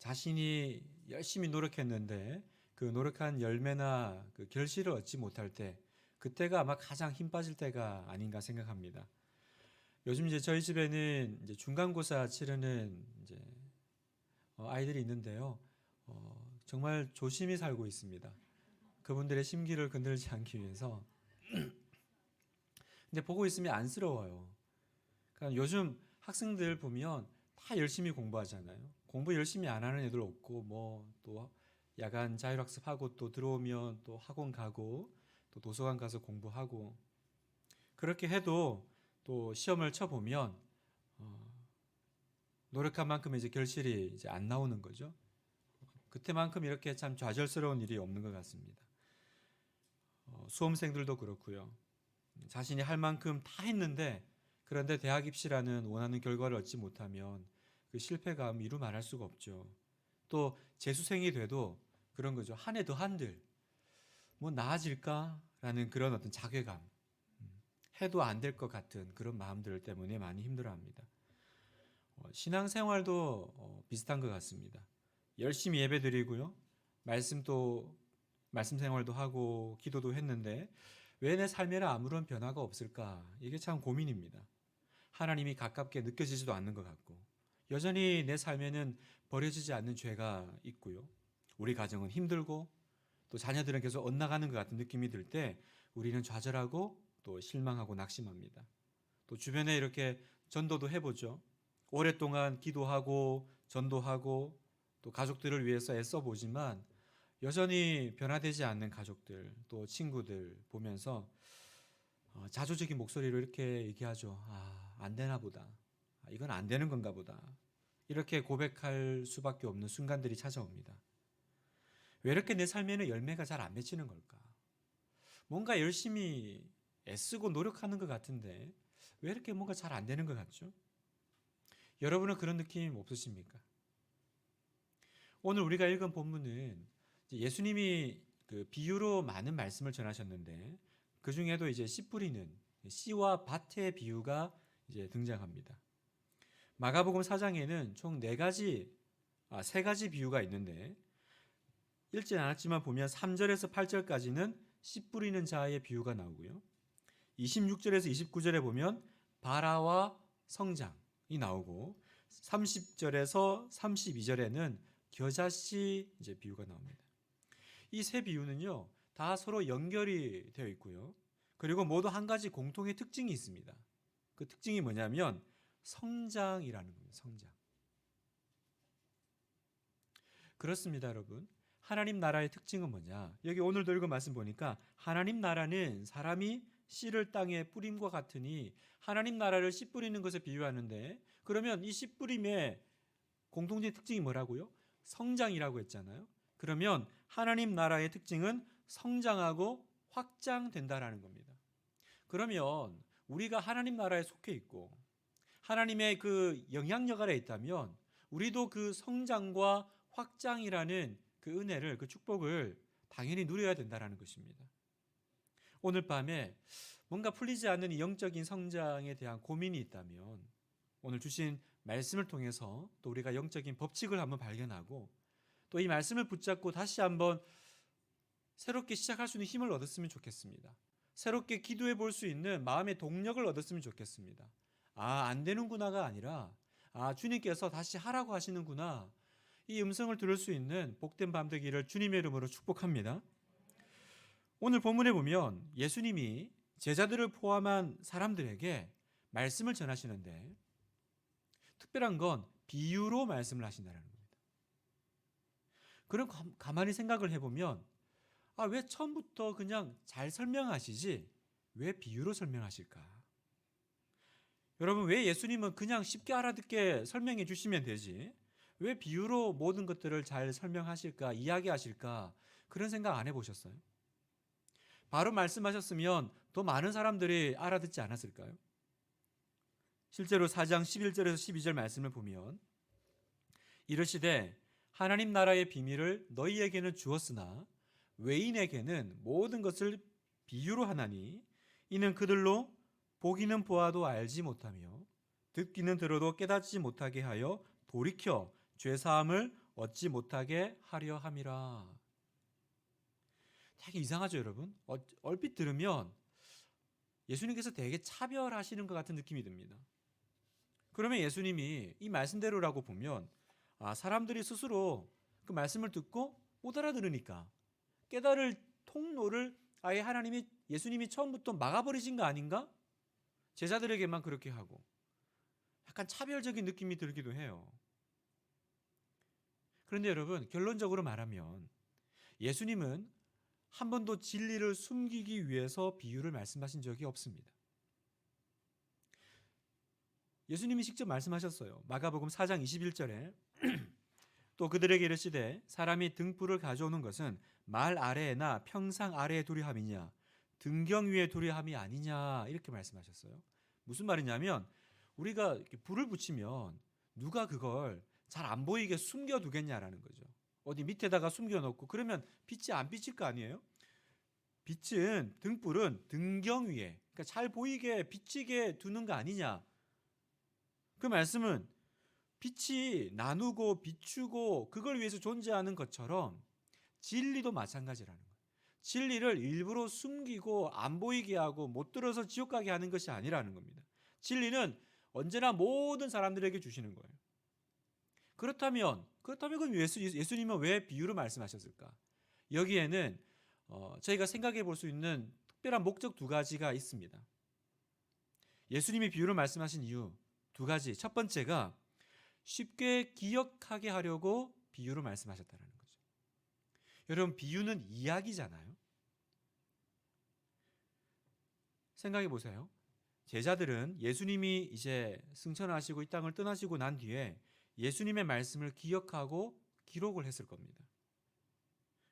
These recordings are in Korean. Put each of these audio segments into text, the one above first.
자신이 열심히 노력했는데 그 노력한 열매나 그 결실을 얻지 못할 때, 그때가 아마 가장 힘 빠질 때가 아닌가 생각합니다. 요즘 이제 저희 집에는 이제 중간고사 치르는 이제 아이들이 있는데요. 정말 조심히 살고 있습니다. 그분들의 심기를 건들지 않기 위해서. 근데 보고 있으면 안쓰러워요. 그러니까 요즘 학생들 보면 다 열심히 공부하잖아요. 공부 열심히 안 하는 애들 없고, 뭐 또 야간 자율학습하고 또 들어오면 또 학원 가고 또 도서관 가서 공부하고, 그렇게 해도 또 시험을 쳐보면 노력한 만큼 이제 결실이 이제 안 나오는 거죠. 그때만큼 이렇게 참 좌절스러운 일이 없는 것 같습니다. 수험생들도 그렇고요. 자신이 할 만큼 다 했는데, 그런데 대학 입시라는 원하는 결과를 얻지 못하면 그 실패감 이루 말할 수가 없죠. 또 재수생이 돼도 그런 거죠. 한 해 더 한들 뭐 나아질까라는 그런 어떤 자괴감, 해도 안 될 것 같은 그런 마음들 때문에 많이 힘들어합니다. 신앙생활도 비슷한 것 같습니다. 열심히 예배드리고요, 말씀 생활도 하고 기도도 했는데 왜 내 삶에는 아무런 변화가 없을까? 이게 참 고민입니다. 하나님이 가깝게 느껴지지도 않는 것 같고, 여전히 내 삶에는 버려지지 않는 죄가 있고요, 우리 가정은 힘들고 또 자녀들은 계속 엇나가는 것 같은 느낌이 들 때 우리는 좌절하고 또 실망하고 낙심합니다. 또 주변에 이렇게 전도도 해보죠. 오랫동안 기도하고 전도하고 또 가족들을 위해서 애써보지만 여전히 변화되지 않는 가족들, 또 친구들 보면서 자조적인 목소리로 이렇게 얘기하죠. 안 되나 보다. 이건 안 되는 건가 보다. 이렇게 고백할 수밖에 없는 순간들이 찾아옵니다. 왜 이렇게 내 삶에는 열매가 잘 안 맺히는 걸까? 뭔가 열심히 애쓰고 노력하는 것 같은데 왜 이렇게 뭔가 잘 안 되는 것 같죠? 여러분은 그런 느낌 없으십니까? 오늘 우리가 읽은 본문은 예수님이 그 비유로 많은 말씀을 전하셨는데, 그 중에도 이제 씨 뿌리는 씨와 밭의 비유가 이제 등장합니다. 마가복음 4장에는 총 세 가지 비유가 있는데, 읽진 않았지만 보면 3절에서 8절까지는 씨 뿌리는 자의 비유가 나오고요, 26절에서 29절에 보면 바라와 성장이 나오고, 30절에서 32절에는 겨자씨 이제 비유가 나옵니다. 이 세 비유는요, 다 서로 연결이 되어 있고요, 그리고 모두 한 가지 공통의 특징이 있습니다. 그 특징이 뭐냐면 성장이라는 겁니다. 성장. 그렇습니다, 여러분. 하나님 나라의 특징은 뭐냐? 여기 오늘도 읽은 말씀 보니까 하나님 나라는 사람이 씨를 땅에 뿌림과 같으니, 하나님 나라를 씨 뿌리는 것에 비유하는데, 그러면 이 씨 뿌림의 공통적인 특징이 뭐라고요? 성장이라고 했잖아요. 그러면 하나님 나라의 특징은 성장하고 확장된다라는 겁니다. 그러면 우리가 하나님 나라에 속해 있고 하나님의 그 영향력 아래 있다면 우리도 그 성장과 확장이라는 그 은혜를, 그 축복을 당연히 누려야 된다는 것입니다. 오늘 밤에 뭔가 풀리지 않는 이 영적인 성장에 대한 고민이 있다면 오늘 주신 말씀을 통해서 또 우리가 영적인 법칙을 한번 발견하고 또 이 말씀을 붙잡고 다시 한번 새롭게 시작할 수 있는 힘을 얻었으면 좋겠습니다. 새롭게 기도해 볼 수 있는 마음의 동력을 얻었으면 좋겠습니다. 안 되는구나가 아니라 주님께서 다시 하라고 하시는구나, 이 음성을 들을 수 있는 복된 밤 되기를 주님의 이름으로 축복합니다. 오늘 본문에 보면 예수님이 제자들을 포함한 사람들에게 말씀을 전하시는데, 특별한 건 비유로 말씀을 하신다는 겁니다. 그럼 가만히 생각을 해보면 왜 처음부터 그냥 잘 설명하시지 왜 비유로 설명하실까? 여러분, 왜 예수님은 그냥 쉽게 알아듣게 설명해 주시면 되지 왜 비유로 모든 것들을 잘 설명하실까, 이야기하실까, 그런 생각 안 해보셨어요? 바로 말씀하셨으면 더 많은 사람들이 알아듣지 않았을까요? 실제로 4장 11절에서 12절 말씀을 보면 이르시되 하나님 나라의 비밀을 너희에게는 주었으나 외인에게는 모든 것을 비유로 하나니 이는 그들로 보기는 보아도 알지 못하며 듣기는 들어도 깨닫지 못하게 하여 돌이켜 죄사함을 얻지 못하게 하려 함이라. 되게 이상하죠, 여러분? 얼핏 들으면 예수님께서 되게 차별하시는 것 같은 느낌이 듭니다. 그러면 예수님이 이 말씀대로라고 보면 사람들이 스스로 그 말씀을 듣고 못 알아들으니까 깨달을 통로를 아예 예수님이 처음부터 막아버리신 거 아닌가? 제자들에게만 그렇게 하고 약간 차별적인 느낌이 들기도 해요. 그런데 여러분, 결론적으로 말하면 예수님은 한 번도 진리를 숨기기 위해서 비유를 말씀하신 적이 없습니다. 예수님이 직접 말씀하셨어요. 마가복음 4장 21절에 또 그들에게 이르시되 사람이 등불을 가져오는 것은 말 아래에나 평상 아래에 두려 함이냐 등경 위에 두려 함이 아니냐 이렇게 말씀하셨어요. 무슨 말이냐면 우리가 이렇게 불을 붙이면 누가 그걸 잘 안 보이게 숨겨두겠냐라는 거죠. 어디 밑에다가 숨겨놓고 그러면 빛이 안 비칠 거 아니에요? 등불은 등경 위에 그러니까 잘 보이게 비치게 두는 거 아니냐. 그 말씀은 빛이 나누고 비추고 그걸 위해서 존재하는 것처럼 진리도 마찬가지라는 거예요. 진리를 일부러 숨기고 안 보이게 하고 못 들어서 지옥 가게 하는 것이 아니라는 겁니다. 진리는 언제나 모든 사람들에게 주시는 거예요. 그렇다면 그럼 예수님은 왜 비유로 말씀하셨을까? 여기에는 저희가 생각해 볼 수 있는 특별한 목적 두 가지가 있습니다. 예수님이 비유로 말씀하신 이유 두 가지. 첫 번째가 쉽게 기억하게 하려고 비유로 말씀하셨다는 거죠. 여러분, 비유는 이야기잖아요. 생각해 보세요. 제자들은 예수님이 이제 승천하시고 이 땅을 떠나시고 난 뒤에 예수님의 말씀을 기억하고 기록을 했을 겁니다.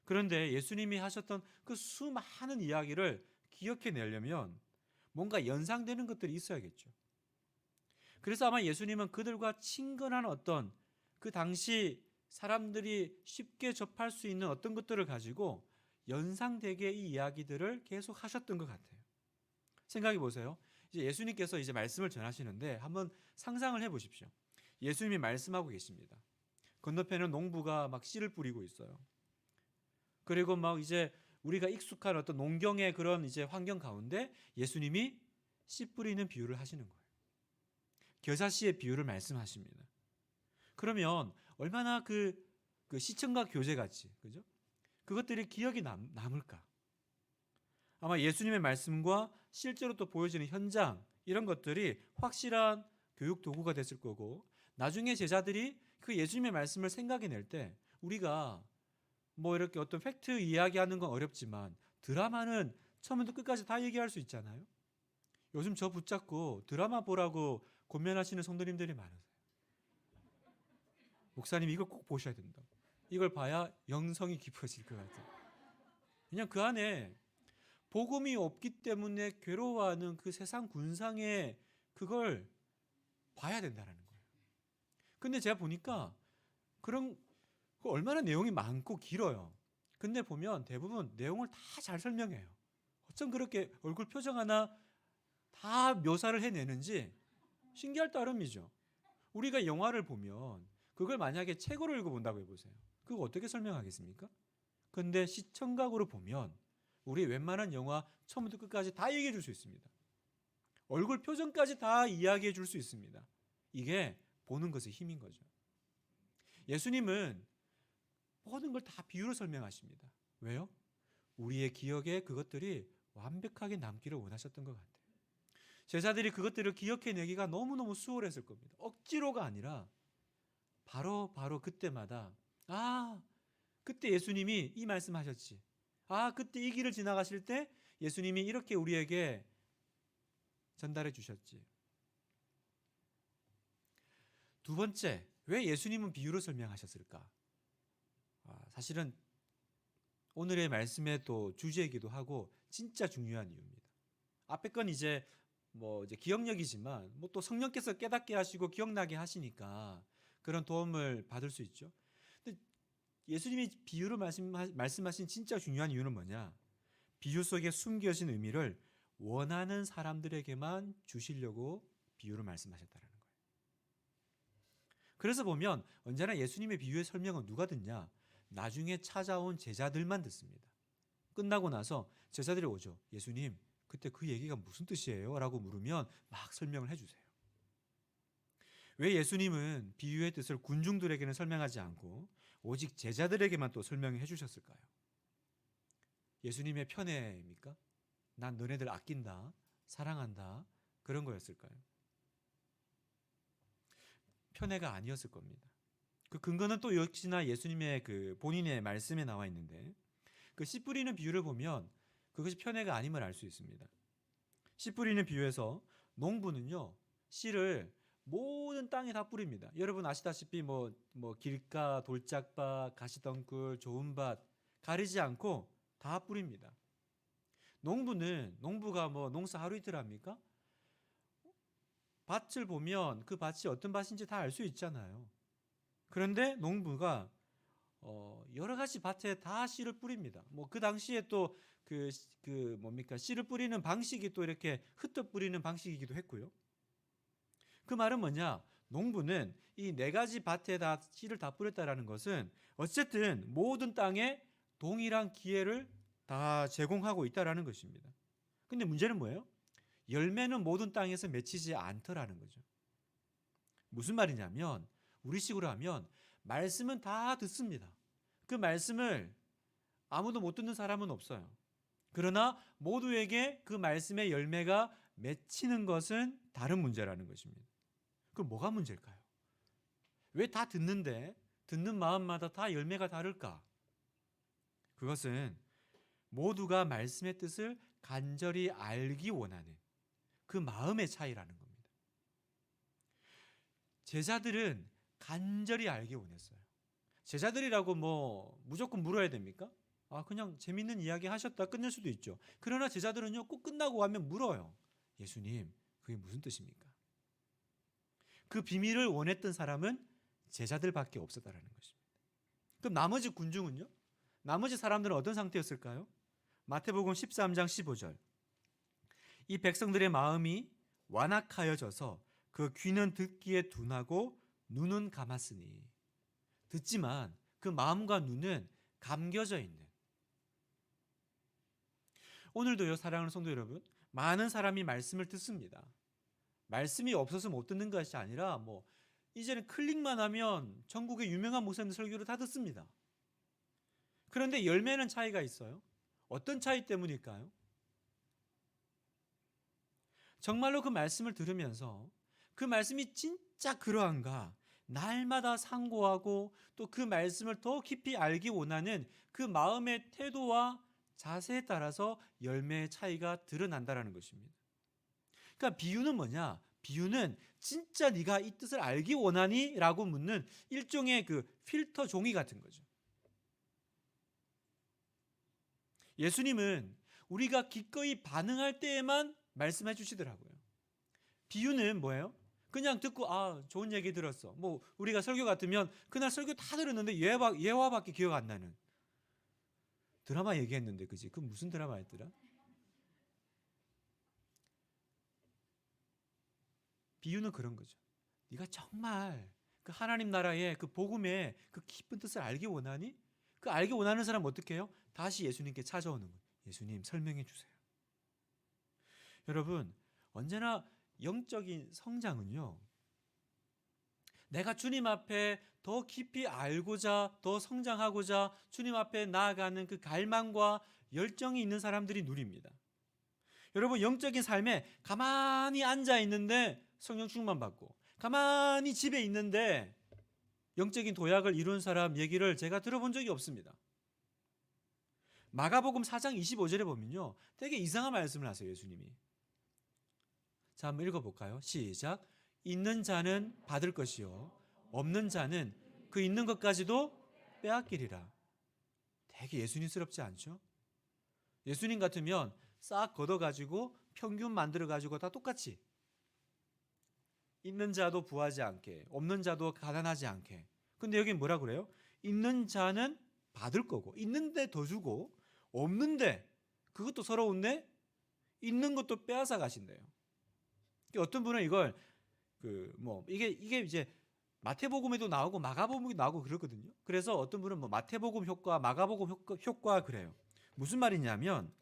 그런데 예수님이 하셨던 그 수많은 이야기를 기억해내려면 뭔가 연상되는 것들이 있어야겠죠. 그래서 아마 예수님은 그들과 친근한 어떤 그 당시 사람들이 쉽게 접할 수 있는 어떤 것들을 가지고 연상되게 이 이야기들을 계속 하셨던 것 같아요. 생각해 보세요. 이제 예수님께서 이제 말씀을 전하시는데 한번 상상을 해 보십시오. 예수님이 말씀하고 계십니다. 건너편에 농부가 막 씨를 뿌리고 있어요. 그리고 막 이제 우리가 익숙한 어떤 농경의 그런 이제 환경 가운데 예수님이 씨 뿌리는 비유를 하시는 거예요. 겨자씨의 비유를 말씀하십니다. 그러면 얼마나 그 시청각 교재 같이, 그죠? 그것들이 기억이 남을까? 아마 예수님의 말씀과 실제로 또 보여지는 현장 이런 것들이 확실한 교육 도구가 됐을 거고 나중에 제자들이 그 예수님의 말씀을 생각해낼 때 우리가 뭐 이렇게 어떤 팩트 이야기하는 건 어렵지만 드라마는 처음부터 끝까지 다 얘기할 수 있잖아요. 요즘 저 붙잡고 드라마 보라고 권면하시는 성도님들이 많으세요. 목사님 이걸 꼭 보셔야 된다. 이걸 봐야 영성이 깊어질 것 같아요. 그냥 그 안에 복음이 없기 때문에 괴로워하는 그 세상 군상에 그걸 봐야 된다는 거예요. 근데 제가 보니까 얼마나 내용이 많고 길어요. 근데 보면 대부분 내용을 다 잘 설명해요. 어쩜 그렇게 얼굴 표정 하나 다 묘사를 해내는지 신기할 따름이죠. 우리가 영화를 보면 그걸 만약에 책으로 읽어본다고 해보세요. 그거 어떻게 설명하겠습니까? 근데 시청각으로 보면 우리 웬만한 영화 처음부터 끝까지 다 얘기해 줄 수 있습니다. 얼굴 표정까지 다 이야기해 줄 수 있습니다. 이게 보는 것의 힘인 거죠. 예수님은 모든 걸 다 비유로 설명하십니다. 왜요? 우리의 기억에 그것들이 완벽하게 남기를 원하셨던 것 같아요. 제자들이 그것들을 기억해내기가 너무너무 수월했을 겁니다. 억지로가 아니라 바로 그때마다 그때 예수님이 이 말씀하셨지. 그때 이 길을 지나가실 때 예수님이 이렇게 우리에게 전달해 주셨지. 두 번째, 왜 예수님은 비유로 설명하셨을까? 사실은 오늘의 말씀의 또 주제이기도 하고 진짜 중요한 이유입니다. 앞에 건 이제 기억력이지만 또 성령께서 깨닫게 하시고 기억나게 하시니까 그런 도움을 받을 수 있죠. 근데 예수님이 비유로 말씀하신 진짜 중요한 이유는 뭐냐? 비유 속에 숨겨진 의미를 원하는 사람들에게만 주시려고 비유로 말씀하셨다는 거예요. 그래서 보면 언제나 예수님의 비유의 설명은 누가 듣냐? 나중에 찾아온 제자들만 듣습니다. 끝나고 나서 제자들이 오죠. 예수님, 그때 그 얘기가 무슨 뜻이에요? 라고 물으면 막 설명을 해주세요. 왜 예수님은 비유의 뜻을 군중들에게는 설명하지 않고 오직 제자들에게만 또 설명해 주셨을까요? 예수님의 편애입니까? 난 너네들 아낀다, 사랑한다, 그런 거였을까요? 편애가 아니었을 겁니다. 그 근거는 또 역시나 예수님의 그 본인의 말씀에 나와 있는데, 그 씨 뿌리는 비유를 보면 그것이 편애가 아님을 알 수 있습니다. 씨 뿌리는 비유에서 농부는요, 씨를 모든 땅에 다 뿌립니다. 여러분 아시다시피 뭐 길가, 돌짝밭, 가시덩굴, 좋은 밭 가리지 않고 다 뿌립니다. 농부가 뭐 농사 하루 이틀 합니까? 밭을 보면 그 밭이 어떤 밭인지 다 알 수 있잖아요. 그런데 농부가 여러 가지 밭에 다 씨를 뿌립니다. 뭐 그 당시에 또 뭡니까, 씨를 뿌리는 방식이 또 이렇게 흩어 뿌리는 방식이기도 했고요. 그 말은 뭐냐? 농부는 이 네 가지 밭에 다 씨를 다 뿌렸다라는 것은 어쨌든 모든 땅에 동일한 기회를 다 제공하고 있다라는 것입니다. 근데 문제는 뭐예요? 열매는 모든 땅에서 맺히지 않더라는 거죠. 무슨 말이냐면 우리식으로 하면 말씀은 다 듣습니다. 그 말씀을 아무도 못 듣는 사람은 없어요. 그러나 모두에게 그 말씀의 열매가 맺히는 것은 다른 문제라는 것입니다. 그럼 뭐가 문제일까요? 왜 다 듣는데 듣는 마음마다 다 열매가 다를까? 그것은 모두가 말씀의 뜻을 간절히 알기 원하는 그 마음의 차이라는 겁니다. 제자들은 간절히 알기 원했어요. 제자들이라고 뭐 무조건 물어야 됩니까? 그냥 재밌는 이야기 하셨다 끝낼 수도 있죠. 그러나 제자들은요, 꼭 끝나고 하면 물어요. 예수님, 그게 무슨 뜻입니까? 그 비밀을 원했던 사람은 제자들밖에 없었다라는 것입니다. 그럼 나머지 군중은요? 나머지 사람들은 어떤 상태였을까요? 마태복음 13장 15절. 이 백성들의 마음이 완악하여져서 그 귀는 듣기에 둔하고 눈은 감았으니. 듣지만 그 마음과 눈은 감겨져 있는. 오늘도요, 사랑하는 성도 여러분, 많은 사람이 말씀을 듣습니다. 말씀이 없어서 못 듣는 것이 아니라 이제는 클릭만 하면 전국의 유명한 목사님들 설교를 다 듣습니다. 그런데 열매는 차이가 있어요. 어떤 차이 때문일까요? 정말로 그 말씀을 들으면서 그 말씀이 진짜 그러한가, 날마다 상고하고 또 그 말씀을 더 깊이 알기 원하는 그 마음의 태도와 자세에 따라서 열매의 차이가 드러난다는 것입니다. 그러니까 비유는 뭐냐? 비유는 진짜 네가 이 뜻을 알기 원하니? 라고 묻는 일종의 그 필터 종이 같은 거죠. 예수님은 우리가 기꺼이 반응할 때에만 말씀해 주시더라고요. 비유는 뭐예요? 그냥 듣고 좋은 얘기 들었어. 우리가 설교 같으면 그날 설교 다 들었는데 예화밖에 기억 안 나는. 드라마 얘기했는데 그지? 그 무슨 드라마였더라? 비유는 그런 거죠. 네가 정말 그 하나님 나라의 그 복음의 그 깊은 뜻을 알기 원하니? 그 알기 원하는 사람 어떻게 해요? 다시 예수님께 찾아오는 거예요. 예수님 설명해 주세요. 여러분, 언제나 영적인 성장은요, 내가 주님 앞에 더 깊이 알고자, 더 성장하고자 주님 앞에 나아가는 그 갈망과 열정이 있는 사람들이 누립니다. 여러분, 영적인 삶에 가만히 앉아 있는데 성령 충만 받고, 가만히 집에 있는데 영적인 도약을 이룬 사람 얘기를 제가 들어본 적이 없습니다. 마가복음 4장 25절에 보면요, 되게 이상한 말씀을 하세요, 예수님이. 자, 한번 읽어볼까요? 시작. 있는 자는 받을 것이요 없는 자는 그 있는 것까지도 빼앗기리라. 되게 예수님스럽지 않죠? 예수님 같으면 싹 걷어가지고 평균 만들어가지고 다 똑같이 있는 자도 부하지 않게, 없는 자도 가난하지 않게. 근데 여기 뭐라 그래요? 있는 자는 받을 거고, 있는데 더 주고, 없는데 그것도 서러운데 있는 것도 빼앗아 가신대요. 어떤 분은 이걸 이게 이제 마태복음에도 나오고 마가복음에도 나오고 그러거든요. 그래서 어떤 분은 뭐 마태복음 효과, 마가복음 효과 그래요. 무슨 말이냐면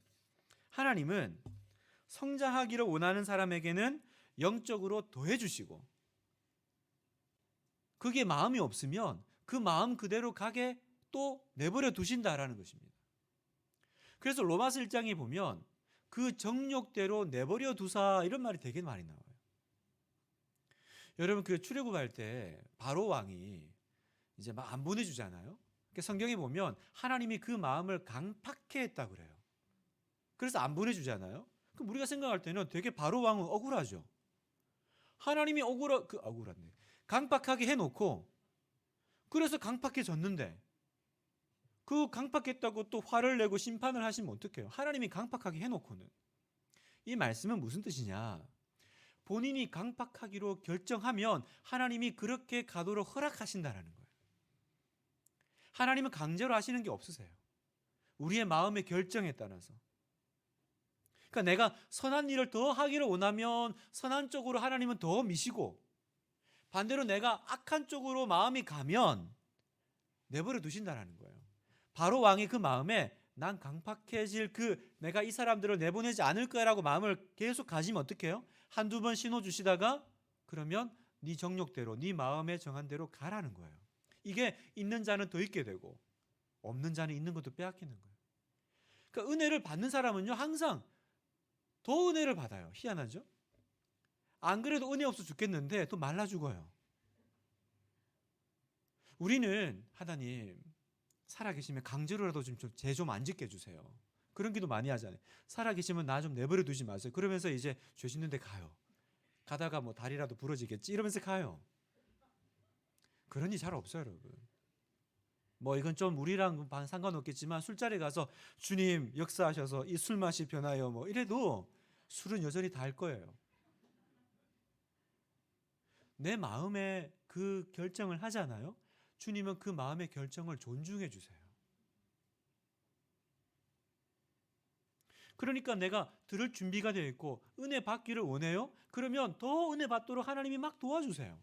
하나님은 성장하기를 원하는 사람에게는 영적으로 더해 주시고 그게 마음이 없으면 그 마음 그대로 가게 또 내버려 두신다라는 것입니다. 그래서 로마서 1장에 보면 그 정욕대로 내버려 두사 이런 말이 되게 많이 나와요. 여러분 그 출애굽할 때 바로 왕이 이제 막 안 보내주잖아요. 그러니까 성경에 보면 하나님이 그 마음을 강팍해 했다 그래요. 그래서 안 보내주잖아요. 그럼 우리가 생각할 때는 되게 바로 왕은 억울하죠. 하나님이 억울한데 강팍하게 해놓고 그래서 강팍해졌는데 그 강팍했다고 또 화를 내고 심판을 하시면 어떡해요? 하나님이 강팍하게 해놓고는. 이 말씀은 무슨 뜻이냐? 본인이 강팍하기로 결정하면 하나님이 그렇게 가도록 허락하신다라는 거예요. 하나님은 강제로 하시는 게 없으세요. 우리의 마음의 결정에 따라서. 그러니까 내가 선한 일을 더 하기를 원하면 선한 쪽으로 하나님은 더 미시고 반대로 내가 악한 쪽으로 마음이 가면 내버려 두신다라는 거예요. 바로 왕이 그 마음에 난 강팍해질 내가 이 사람들을 내보내지 않을 거라고 마음을 계속 가지면 어떡해요? 한두 번 신호 주시다가 그러면 네 정욕대로 네 마음에 정한 대로 가라는 거예요. 이게 있는 자는 더 있게 되고 없는 자는 있는 것도 빼앗기는 거예요. 그러니까 은혜를 받는 사람은요 항상 더 은혜를 받아요. 희한하죠? 안 그래도 은혜 없어 죽겠는데 또 말라 죽어요. 우리는 하나님 살아계시면 강제로라도 좀 죄 좀 안 짓게 해주세요. 그런 기도 많이 하잖아요. 살아계시면 나 좀 내버려 두지 마세요. 그러면서 이제 죄 짓는 데 가요. 가다가 뭐 다리라도 부러지겠지 이러면서 가요. 그런 일 잘 없어요, 여러분. 뭐 이건 좀 우리랑 상관없겠지만 술자리 가서 주님 역사하셔서 이 술 맛이 변하여 뭐 이래도 술은 여전히 달 거예요. 내 마음에 그 결정을 하잖아요. 주님은 그 마음의 결정을 존중해 주세요. 그러니까 내가 들을 준비가 되어 있고 은혜 받기를 원해요. 그러면 더 은혜 받도록 하나님이 막 도와주세요.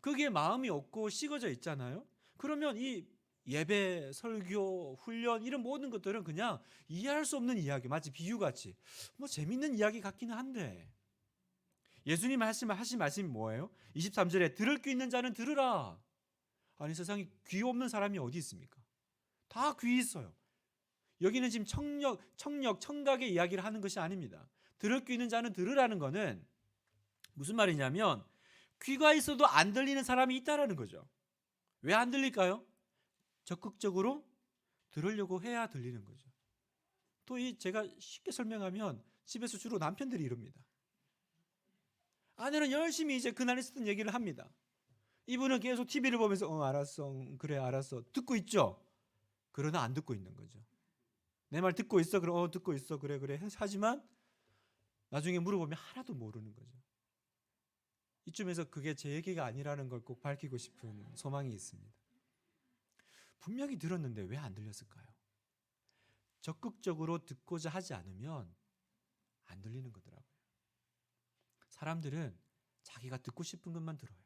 거기에 마음이 없고 식어져 있잖아요. 그러면 이 예배, 설교, 훈련 이런 모든 것들은 그냥 이해할 수 없는 이야기, 마치 비유같이 뭐 재밌는 이야기 같기는 한데 예수님 하신 말씀이 뭐예요? 23절에 들을 귀 있는 자는 들으라. 아니 세상에 귀 없는 사람이 어디 있습니까? 다 귀 있어요. 여기는 지금 청각의 이야기를 하는 것이 아닙니다. 들을 귀 있는 자는 들으라는 거는 무슨 말이냐면 귀가 있어도 안 들리는 사람이 있다라는 거죠. 왜 안 들릴까요? 적극적으로 들으려고 해야 들리는 거죠. 또 제가 쉽게 설명하면 집에서 주로 남편들이 이럽니다. 아내는 열심히 이제 그날 있었던 얘기를 합니다. 이분은 계속 TV를 보면서 알았어, 그래 알았어 듣고 있죠. 그러나 안 듣고 있는 거죠. 내 말 듣고 있어? 그럼 듣고 있어. 그래 하지만 나중에 물어보면 하나도 모르는 거죠. 이쯤에서 그게 제 얘기가 아니라는 걸 꼭 밝히고 싶은 소망이 있습니다. 분명히 들었는데 왜 안 들렸을까요? 적극적으로 듣고자 하지 않으면 안 들리는 거더라고요. 사람들은 자기가 듣고 싶은 것만 들어요.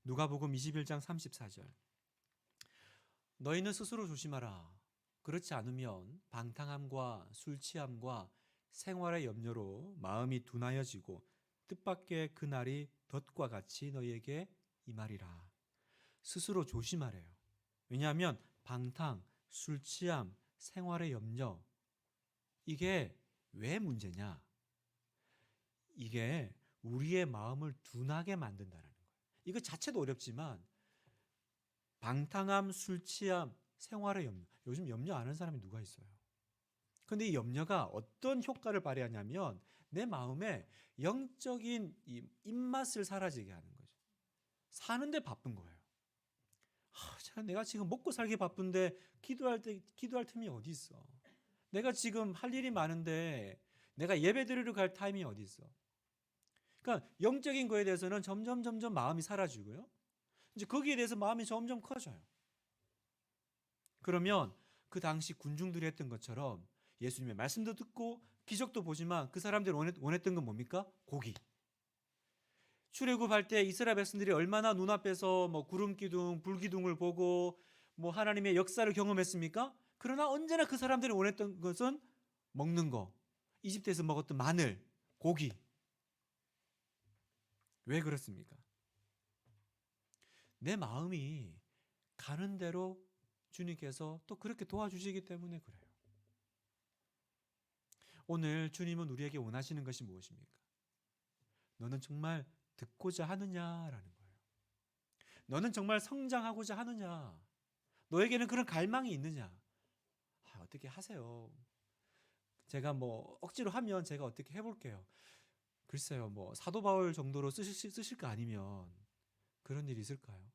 누가복음 21장 34절. 너희는 스스로 조심하라. 그렇지 않으면 방탕함과 술 취함과 생활의 염려로 마음이 둔하여지고 뜻밖의 그날이 덫과 같이 너희에게 임하리라. 스스로 조심하래요. 왜냐하면 방탕, 술 취함, 생활의 염려 이게 왜 문제냐? 이게 우리의 마음을 둔하게 만든다는 거예요. 이거 자체도 어렵지만 방탕함, 술 취함, 생활의 염려. 요즘 염려 안 하는 사람이 누가 있어요? 근데 이 염려가 어떤 효과를 발휘하냐면 내 마음에 영적인 이 입맛을 사라지게 하는 거죠. 사는데 바쁜 거예요. 내가 지금 먹고 살기 바쁜데 기도할 틈이 어디 있어? 내가 지금 할 일이 많은데 내가 예배 드리러 갈 타임이 어디 있어? 그러니까 영적인 거에 대해서는 점점 마음이 사라지고요. 이제 거기에 대해서 마음이 점점 커져요. 그러면 그 당시 군중들이 했던 것처럼 예수님의 말씀도 듣고 기적도 보지만 그 사람들이 원했던 건 뭡니까? 고기. 출애굽할 때 이스라엘 백성들이 얼마나 눈앞에서 뭐 구름 기둥, 불 기둥을 보고 뭐 하나님의 역사를 경험했습니까? 그러나 언제나 그 사람들이 원했던 것은 먹는 거. 이집트에서 먹었던 마늘, 고기. 왜 그렇습니까? 내 마음이 가는 대로 주님께서 또 그렇게 도와주시기 때문에 그래요. 오늘 주님은 우리에게 원하시는 것이 무엇입니까? 너는 정말 듣고자 하느냐라는 거예요. 너는 정말 성장하고자 하느냐? 너에게는 그런 갈망이 있느냐? 어떻게 하세요? 제가 뭐 억지로 하면 제가 어떻게 해볼게요. 글쎄요, 뭐 사도 바울 정도로 쓰실 거 아니면 그런 일이 있을까요?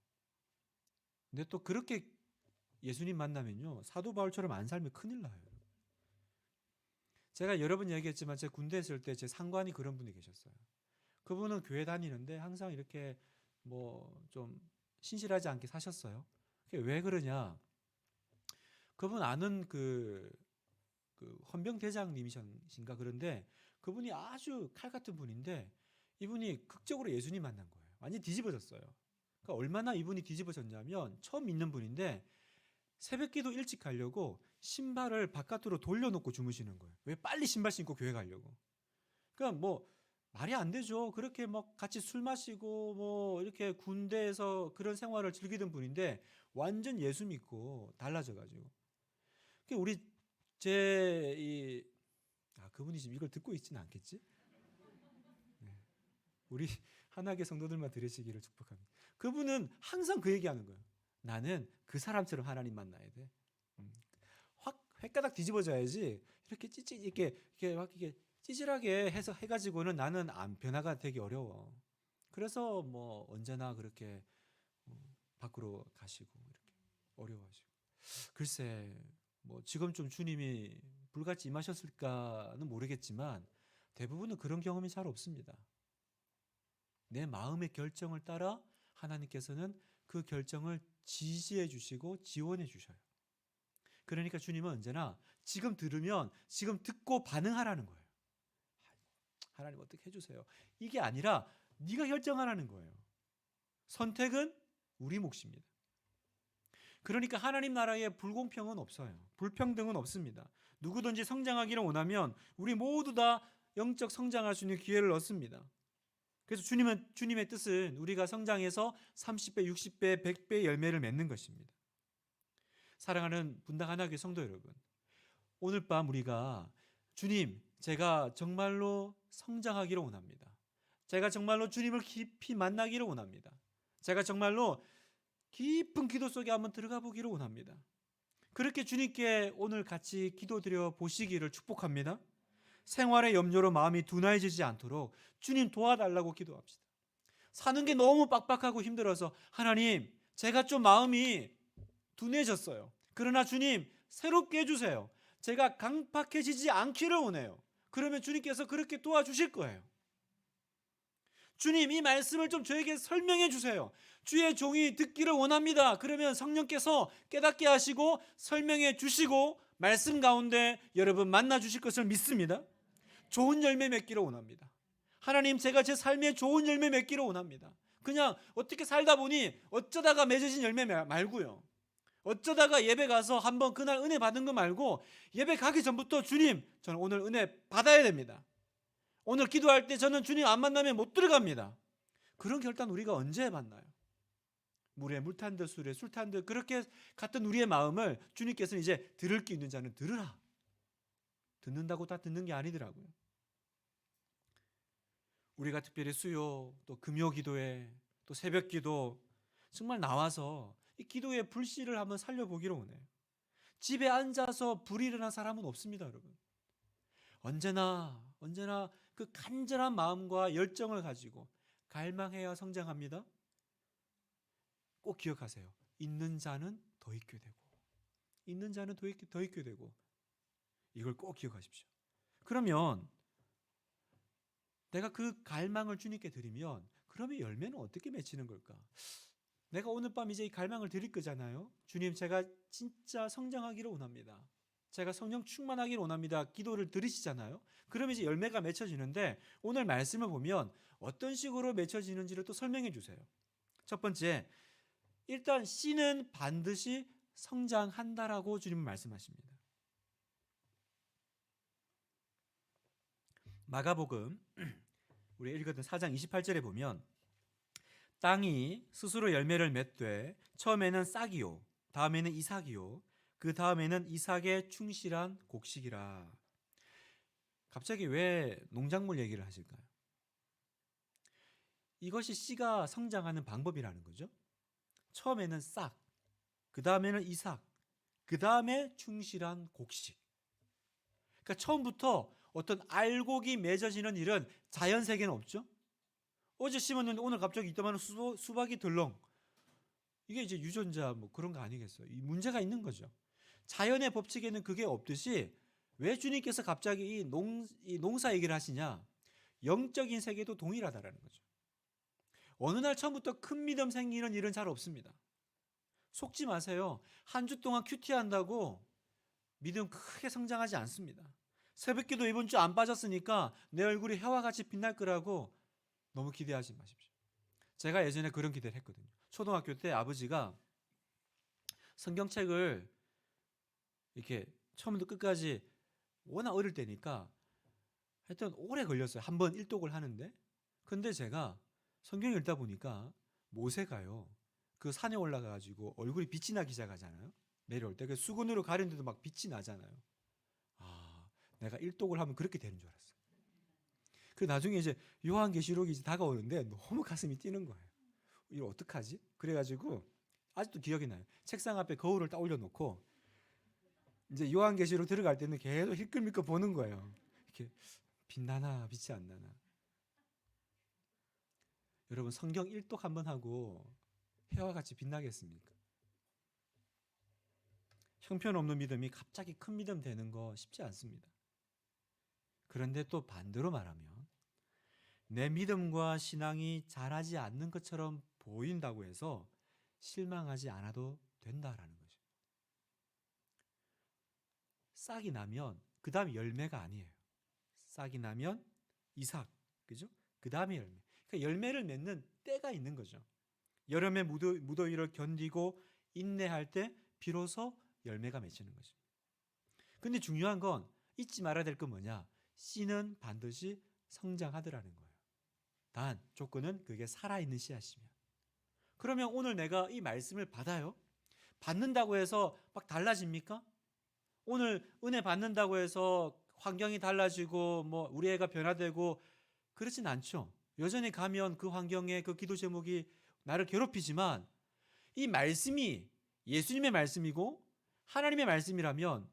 근데 또 그렇게 예수님 만나면요, 사도 바울처럼 안 살면 큰일 나요. 제가 여러 번 얘기했지만 제 군대 있을 때 제 상관이 그런 분이 계셨어요. 그분은 교회 다니는데 항상 이렇게 뭐 좀 신실하지 않게 사셨어요. 그게 왜 그러냐? 그분 아는 그 헌병대장님이신가 그런데 그분이 아주 칼 같은 분인데 이분이 극적으로 예수님 만난 거예요. 완전 뒤집어졌어요. 그러니까 얼마나 이분이 뒤집어졌냐면 처음 믿는 분인데 새벽기도 일찍 가려고 신발을 바깥으로 돌려놓고 주무시는 거예요. 왜 빨리 신발 신고 교회 가려고? 그러니까 뭐 말이 안 되죠. 그렇게 막 같이 술 마시고 뭐 이렇게 군대에서 그런 생활을 즐기던 분인데 완전 예수 믿고 달라져가지고. 그러니까 우리 그분이 지금 이걸 듣고 있지는 않겠지? 네. 우리 한학의 성도들만 들으시기를 축복합니다. 그분은 항상 그 얘기하는 거예요. 나는 그 사람처럼 하나님 만나야 돼. 확 횟가닥 뒤집어져야지 이렇게 이렇게 찌질하게 해서 해가지고는 나는 변화가 되기 어려워. 그래서 뭐 언제나 그렇게 밖으로 가시고 이렇게 어려워하시고. 글쎄 뭐 지금 좀 주님이 불같이 임하셨을까는 모르겠지만 대부분은 그런 경험이 잘 없습니다. 내 마음의 결정을 따라 하나님께서는 그 결정을 지지해 주시고 지원해 주셔요. 그러니까 주님은 언제나 지금 들으면 지금 듣고 반응하라는 거예요. 하나님 어떻게 해주세요. 이게 아니라 네가 결정하라는 거예요. 선택은 우리 몫입니다. 그러니까 하나님 나라에 불공평은 없어요. 불평등은 없습니다. 누구든지 성장하기를 원하면 우리 모두 다 영적 성장할 수 있는 기회를 얻습니다. 그래서 주님의 뜻은 우리가 성장해서 30배, 60배, 100배 열매를 맺는 것입니다. 사랑하는 분당 하나교회 성도 여러분, 오늘 밤 우리가 주님, 제가 정말로 성장하기를 원합니다. 제가 정말로 주님을 깊이 만나기를 원합니다. 제가 정말로 깊은 기도 속에 한번 들어가 보기를 원합니다. 그렇게 주님께 오늘 같이 기도드려 보시기를 축복합니다. 생활의 염려로 마음이 둔해지지 않도록 주님 도와달라고 기도합시다. 사는 게 너무 빡빡하고 힘들어서 하나님, 제가 좀 마음이 둔해졌어요. 그러나 주님, 새롭게 해주세요. 제가 강팍해지지 않기를 원해요. 그러면 주님께서 그렇게 도와주실 거예요. 주님, 이 말씀을 좀 저에게 설명해 주세요. 주의 종이 듣기를 원합니다. 그러면 성령께서 깨닫게 하시고 설명해 주시고 말씀 가운데 여러분 만나 주실 것을 믿습니다. 좋은 열매 맺기를 원합니다. 하나님, 제가 제 삶에 좋은 열매 맺기를 원합니다. 그냥 어떻게 살다 보니 어쩌다가 맺어진 열매 말고요. 어쩌다가 예배 가서 한번 그날 은혜 받은 거 말고 예배 가기 전부터 주님, 저는 오늘 은혜 받아야 됩니다. 오늘 기도할 때 저는 주님 안 만나면 못 들어갑니다. 그런 결단 우리가 언제 만나요? 물에 물 탄 듯 술에 술 탄 듯 그렇게 같은 우리의 마음을 주님께서는 이제 들을 게 있는 자는 들으라. 듣는다고 다 듣는 게 아니더라고요. 우리가 특별히 수요 또 금요 기도회 또 새벽 기도 정말 나와서 이 기도의 불씨를 한번 살려보기를 원해요. 집에 앉아서 불이 일어난 사람은 없습니다, 여러분. 언제나 그 간절한 마음과 열정을 가지고 갈망해야 성장합니다. 꼭 기억하세요. 있는 자는 더 있게 되고 있는 자는 더 있게 되고 이걸 꼭 기억하십시오. 그러면 내가 그 갈망을 주님께 드리면 그러면 열매는 어떻게 맺히는 걸까? 내가 오늘 밤 이제 이 갈망을 드릴 거잖아요. 주님, 제가 진짜 성장하기를 원합니다. 제가 성령 충만하기를 원합니다. 기도를 들으시잖아요. 그러면 이제 열매가 맺혀지는데 오늘 말씀을 보면 어떤 식으로 맺혀지는지를 또 설명해 주세요. 첫 번째, 일단 씨는 반드시 성장한다라고 주님은 말씀하십니다. 마가복음 우리 읽었던 4장 28절에 보면 땅이 스스로 열매를 맺되 처음에는 싹이요 다음에는 이삭이요 그 다음에는 이삭의 충실한 곡식이라. 갑자기 왜 농작물 얘기를 하실까요? 이것이 씨가 성장하는 방법이라는 거죠. 처음에는 싹, 그 다음에는 이삭, 그 다음에 충실한 곡식. 그러니까 처음부터 어떤 알곡이 맺어지는 일은 자연 세계는 없죠. 어제 심었는데 오늘 갑자기 이따만한 수박이 덜렁. 이게 이제 유전자 뭐 그런 거 아니겠어요? 이 문제가 있는 거죠. 자연의 법칙에는 그게 없듯이 왜 주님께서 갑자기 이 농사 얘기를 하시냐? 영적인 세계도 동일하다라는 거죠. 어느 날 처음부터 큰 믿음 생기는 일은 잘 없습니다. 속지 마세요. 한 주 동안 큐티 한다고 믿음 크게 성장하지 않습니다. 새벽기도 이번 주 안 빠졌으니까 내 얼굴이 해와 같이 빛날 거라고 너무 기대하지 마십시오. 제가 예전에 그런 기대를 했거든요. 초등학교 때 아버지가 성경책을 이렇게 처음부터 끝까지 워낙 어릴 때니까 하여튼 오래 걸렸어요. 한 번 일독을 하는데. 근데 제가 성경 읽다 보니까 모세가요. 그 산에 올라가가지고 얼굴이 빛이 나기 시작하잖아요. 내려올 때. 그 수건으로 가렸는데도 막 빛이 나잖아요. 아, 내가 일독을 하면 그렇게 되는 줄 알았어요. 그 나중에 이제 요한계시록이 이제 다가오는데 너무 가슴이 뛰는 거예요. 이거 어떡하지? 그래가지고 아직도 기억이 나요. 책상 앞에 거울을 딱 올려놓고 이제 요한계시록 들어갈 때는 계속 힐끔힐끔 보는 거예요. 이렇게 빛나나 빛이 안 나나. 여러분 성경 일독 한번 하고 해와 같이 빛나겠습니까? 형편없는 믿음이 갑자기 큰 믿음 되는 거 쉽지 않습니다. 그런데 또 반대로 말하면 내 믿음과 신앙이 자라지 않는 것처럼 보인다고 해서 실망하지 않아도 된다라는 거죠. 싹이 나면 그 다음에 열매가 아니에요. 싹이 나면 이삭, 그죠? 그 다음에 열매. 그러니까 열매를 맺는 때가 있는 거죠. 여름의 무더위를 견디고 인내할 때 비로소 열매가 맺히는 거죠. 근데 중요한 건 잊지 말아야 될 건 뭐냐? 씨는 반드시 성장하더라는 거예요. 단 조건은 그게 살아있는 씨앗이면. 그러면 오늘 내가 이 말씀을 받아요? 받는다고 해서 막 달라집니까? 오늘 은혜 받는다고 해서 환경이 달라지고 뭐 우리 애가 변화되고 그렇진 않죠. 여전히 가면 그 환경에 그 기도 제목이 나를 괴롭히지만 이 말씀이 예수님의 말씀이고 하나님의 말씀이라면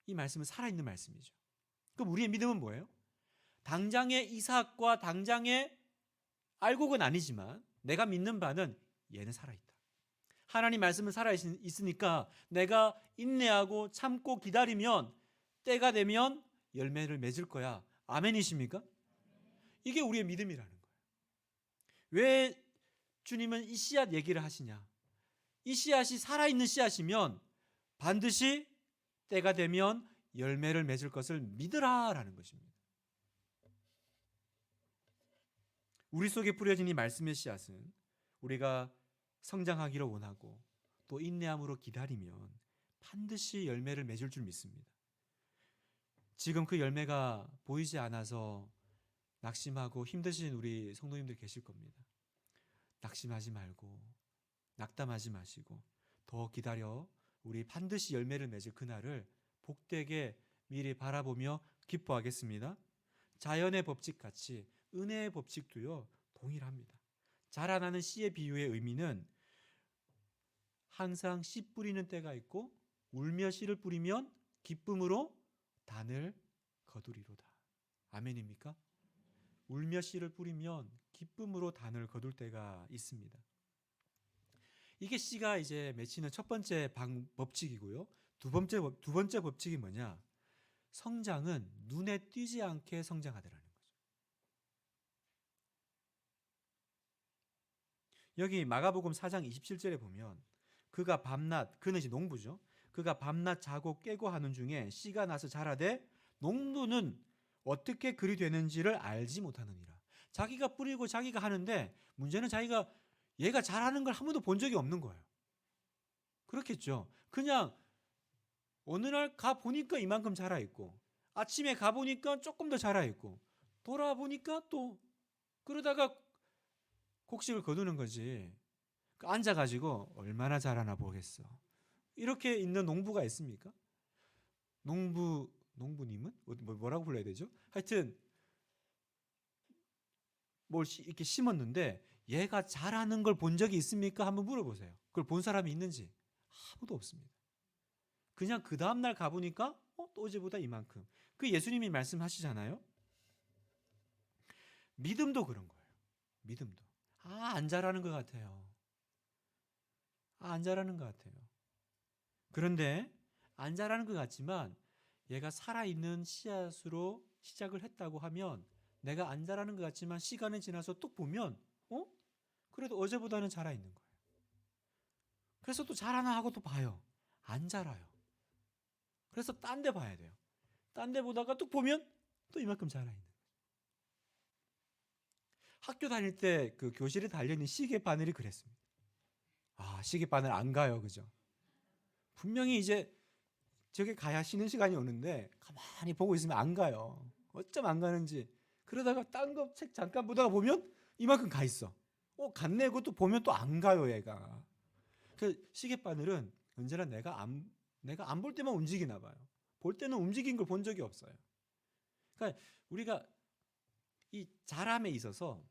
이 말씀은 살아있는 말씀이죠. 그럼 우리의 믿음은 뭐예요? 당장의 이삭과 당장의 알곡은 아니지만 내가 믿는 바는 얘는 살아있다. 하나님 말씀은 살아있으니까 내가 인내하고 참고 기다리면 때가 되면 열매를 맺을 거야. 아멘이십니까? 이게 우리의 믿음이라는 거예요. 왜 주님은 이 씨앗 얘기를 하시냐? 이 씨앗이 살아있는 씨앗이면 반드시 때가 되면 열매를 맺을 것을 믿으라라는 것입니다. 우리 속에 뿌려진 이 말씀의 씨앗은 우리가 성장하기를 원하고 또 인내함으로 기다리면 반드시 열매를 맺을 줄 믿습니다. 지금 그 열매가 보이지 않아서 낙심하고 힘드신 우리 성도님들 계실 겁니다. 낙심하지 말고 낙담하지 마시고 더 기다려 우리 반드시 열매를 맺을 그날을 복되게 미리 바라보며 기뻐하겠습니다. 자연의 법칙같이 은혜의 법칙도요 동일합니다. 자라나는 씨의 비유의 의미는 항상 씨 뿌리는 때가 있고 울며 씨를 뿌리면 기쁨으로 단을 거두리로다. 아멘입니까? 울며 씨를 뿌리면 기쁨으로 단을 거둘 때가 있습니다. 이게 씨가 이제 맺히는 첫 번째 법칙이고요. 두 번째 법칙이 뭐냐? 성장은 눈에 띄지 않게 성장하더라는 거죠. 여기 마가복음 4장 27절에 보면 그가 밤낮, 그는 이제 농부죠. 그가 밤낮 자고 깨고 하는 중에 씨가 나서 자라되 농부는 어떻게 그리 되는지를 알지 못하느니라. 자기가 뿌리고 자기가 하는데 문제는 자기가 얘가 잘하는 걸 한 번도 본 적이 없는 거예요. 그렇겠죠. 그냥 어느 날 가보니까 이만큼 자라있고 아침에 가보니까 조금 더 자라있고 돌아보니까 또 그러다가 곡식을 거두는 거지. 앉아가지고 얼마나 잘하나 보겠어. 이렇게 있는 농부가 있습니까? 농부님은? 뭐라고 불러야 되죠? 하여튼 뭘 이렇게 심었는데 얘가 잘하는 걸 본 적이 있습니까? 한번 물어보세요. 그걸 본 사람이 있는지. 아무도 없습니다. 그냥 그 다음날 가보니까 또 어제보다 이만큼. 그 예수님이 말씀하시잖아요. 믿음도 그런 거예요. 믿음도. 안 자라는 것 같아요. 안 자라는 것 같아요. 그런데 안 자라는 것 같지만 얘가 살아있는 씨앗으로 시작을 했다고 하면 내가 안 자라는 것 같지만 시간이 지나서 뚝 보면 그래도 어제보다는 자라있는 거예요. 그래서 또 자라나 하고 또 봐요. 안 자라요. 그래서 딴 데 봐야 돼요. 딴 데 보다가 뚝 보면 또 이만큼 자라있는 거예요. 학교 다닐 때 그 교실에 달려있는 시계 바늘이 그랬습니다. 시계 바늘 안 가요. 그죠? 분명히 이제 저게 가야 쉬는 시간이 오는데 가만히 보고 있으면 안 가요. 어쩜 안 가는지. 그러다가 딴 거 책 잠깐 보다가 보면 이만큼 가 있어. 갔네. 그것도 보면 또 안 가요, 얘가. 그 시계바늘은 언제나 내가 안 볼 때만 움직이나 봐요. 볼 때는 움직인 걸 본 적이 없어요. 그러니까 우리가 이 자람에 있어서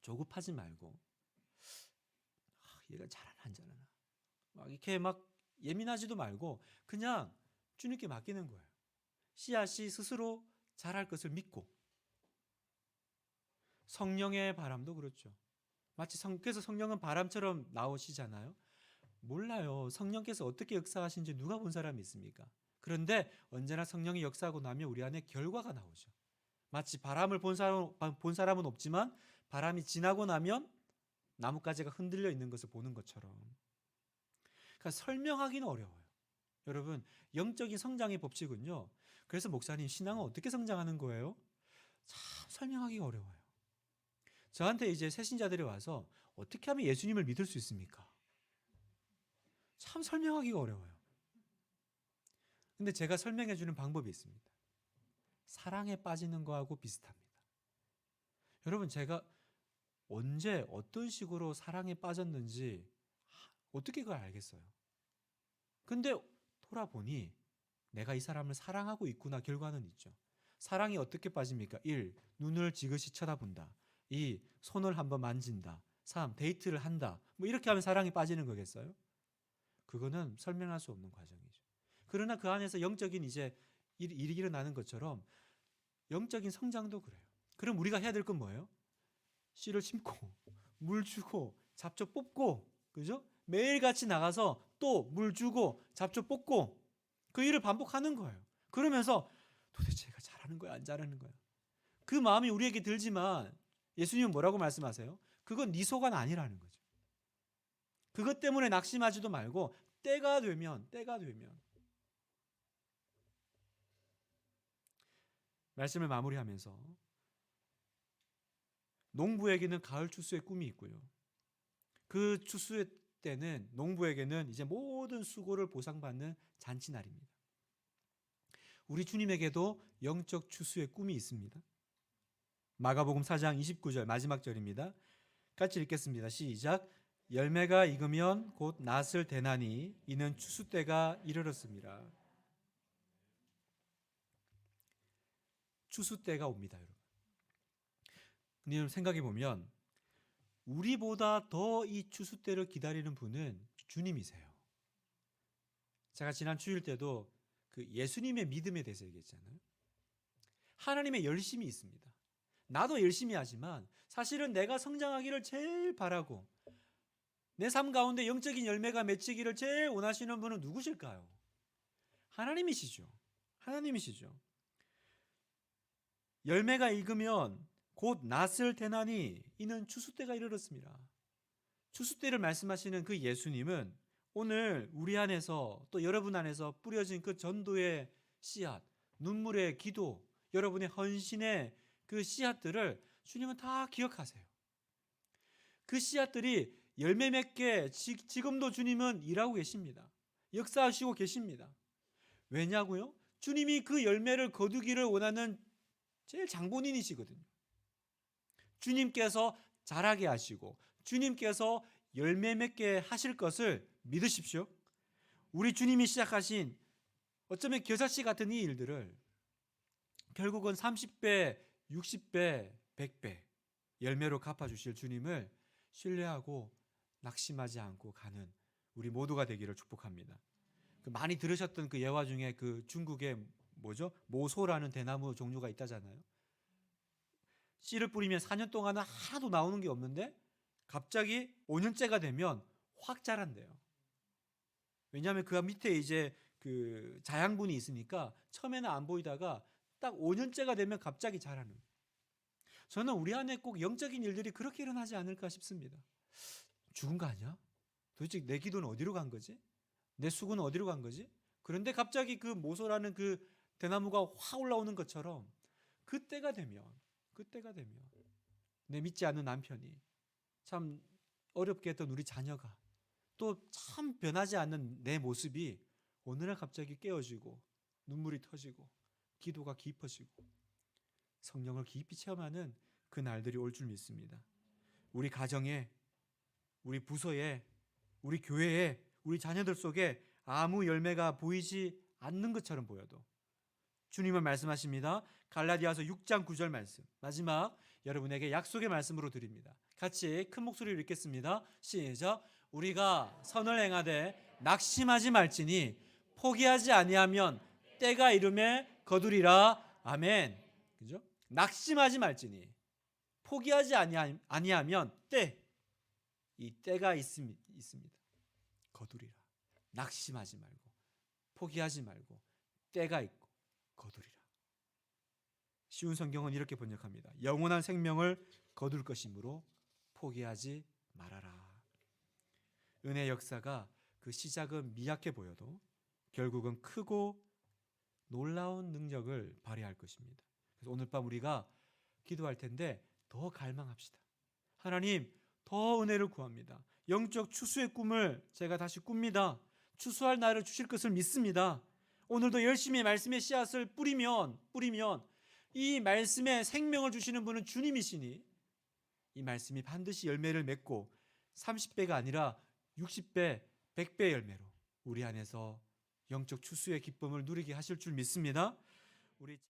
조급하지 말고 얘가 잘하나 안 잘하나 막 이렇게 막 예민하지도 말고 그냥 주님께 맡기는 거예요. 씨앗이 스스로 자랄 것을 믿고. 성령의 바람도 그렇죠. 마치 그래서 성령은 바람처럼 나오시잖아요. 몰라요. 성령께서 어떻게 역사하신지 누가 본 사람이 있습니까? 그런데 언제나 성령이 역사하고 나면 우리 안에 결과가 나오죠. 마치 바람을 본 사람은 없지만 바람이 지나고 나면 나뭇가지가 흔들려 있는 것을 보는 것처럼. 그러니까 설명하기는 어려워요. 여러분, 영적인 성장의 법칙은요. 그래서 목사님, 신앙은 어떻게 성장하는 거예요? 참 설명하기가 어려워요. 저한테 이제 새신자들이 와서 어떻게 하면 예수님을 믿을 수 있습니까? 참 설명하기가 어려워요. 근데 제가 설명해 주는 방법이 있습니다. 사랑에 빠지는 거하고 비슷합니다. 여러분, 제가 언제 어떤 식으로 사랑에 빠졌는지 어떻게 그걸 알겠어요? 근데 돌아보니 내가 이 사람을 사랑하고 있구나 결과는 있죠. 사랑이 어떻게 빠집니까? 1. 눈을 지그시 쳐다본다. 2. 손을 한번 만진다. 3. 데이트를 한다. 뭐 이렇게 하면 사랑이 빠지는 거겠어요? 그거는 설명할 수 없는 과정이죠. 그러나 그 안에서 영적인 이제 일이 일어나는 것처럼 영적인 성장도 그래요. 그럼 우리가 해야 될 건 뭐예요? 씨를 심고 물 주고 잡초 뽑고, 그죠? 매일같이 나가서 또 물 주고 잡초 뽑고 그 일을 반복하는 거예요. 그러면서 도대체 얘가 잘하는 거야 안 잘하는 거야? 그 마음이 우리에게 들지만 예수님은 뭐라고 말씀하세요? 그건 네 소관 아니라는 거죠. 그것 때문에 낙심하지도 말고 때가 되면 말씀을 마무리하면서 농부에게는 가을 추수의 꿈이 있고요. 그 추수의 때는 농부에게는 이제 모든 수고를 보상받는 잔치날입니다. 우리 주님에게도 영적 추수의 꿈이 있습니다. 마가복음 4장 29절 마지막 절입니다. 같이 읽겠습니다. 시작. 열매가 익으면 곧 낫을 대나니 이는 추수 때가 이르렀습니다. 추수 때가 옵니다, 여러분. 근데 여러분 생각해 보면 우리보다 더 이 추수 때를 기다리는 분은 주님이세요. 제가 지난 주일 때도 그 예수님의 믿음에 대해서 얘기했잖아요. 하나님의 열심이 있습니다. 나도 열심히 하지만 사실은 내가 성장하기를 제일 바라고 내 삶 가운데 영적인 열매가 맺히기를 제일 원하시는 분은 누구실까요? 하나님이시죠. 열매가 익으면 곧 낫을 대나니 이는 추수 때가 이르렀습니다. 추수 때를 말씀하시는 그 예수님은 오늘 우리 안에서 또 여러분 안에서 뿌려진 그 전도의 씨앗, 눈물의 기도, 여러분의 헌신의 그 씨앗들을 주님은 다 기억하세요. 그 씨앗들이 열매 맺게 지금도 주님은 일하고 계십니다. 역사하시고 계십니다. 왜냐고요? 주님이 그 열매를 거두기를 원하는 제일 장본인이시거든요. 주님께서 자라게 하시고 주님께서 열매 맺게 하실 것을 믿으십시오. 우리 주님이 시작하신 어쩌면 겨자씨 같은 이 일들을 결국은 30배, 60배, 100배 열매로 갚아주실 주님을 신뢰하고 낙심하지 않고 가는 우리 모두가 되기를 축복합니다. 많이 들으셨던 그 예화 중에 그 중국의 모소라는 대나무 종류가 있다잖아요. 씨를 뿌리면 4년 동안은 하나도 나오는 게 없는데 갑자기 5년째가 되면 확 자란대요. 왜냐하면 그 밑에 이제 그 자양분이 있으니까 처음에는 안 보이다가 딱 5년째가 되면 갑자기 자라는. 저는 우리 안에 꼭 영적인 일들이 그렇게 일어나지 않을까 싶습니다. 죽은 거 아니야? 도대체 내 기도는 어디로 간 거지? 내 수고는 어디로 간 거지? 그런데 갑자기 그 모소라는 그 대나무가 확 올라오는 것처럼 그때가 되면 내 믿지 않는 남편이, 참 어렵게 했던 우리 자녀가, 또 참 변하지 않는 내 모습이 오늘은 갑자기 깨어지고 눈물이 터지고 기도가 깊어지고 성령을 깊이 체험하는 그 날들이 올 줄 믿습니다. 우리 가정에, 우리 부서에, 우리 교회에, 우리 자녀들 속에 아무 열매가 보이지 않는 것처럼 보여도 주님은 말씀하십니다. 갈라디아서 6장 9절 말씀, 마지막 여러분에게 약속의 말씀으로 드립니다. 같이 큰 목소리로 읽겠습니다. 시작. 우리가 선을 행하되 낙심하지 말지니 포기하지 아니하면 때가 이름에 거두리라. 아멘. 그죠? 낙심하지 말지니 포기하지 아니하면 이 때가 있습니다. 거두리라. 낙심하지 말고 포기하지 말고 때가 있고 거두리라. 쉬운 성경은 이렇게 번역합니다. 영원한 생명을 거둘 것이므로 포기하지 말아라. 은혜 역사가 그 시작은 미약해 보여도 결국은 크고 놀라운 능력을 발휘할 것입니다. 그래서 오늘 밤 우리가 기도할 텐데 더 갈망합시다. 하나님, 더 은혜를 구합니다. 영적 추수의 꿈을 제가 다시 꿉니다. 추수할 날을 주실 것을 믿습니다. 오늘도 열심히 말씀의 씨앗을 뿌리면 이 말씀에 생명을 주시는 분은 주님이시니 이 말씀이 반드시 열매를 맺고 30배가 아니라 60배, 100배 열매로 우리 안에서 영적 추수의 기쁨을 누리게 하실 줄 믿습니다. 우리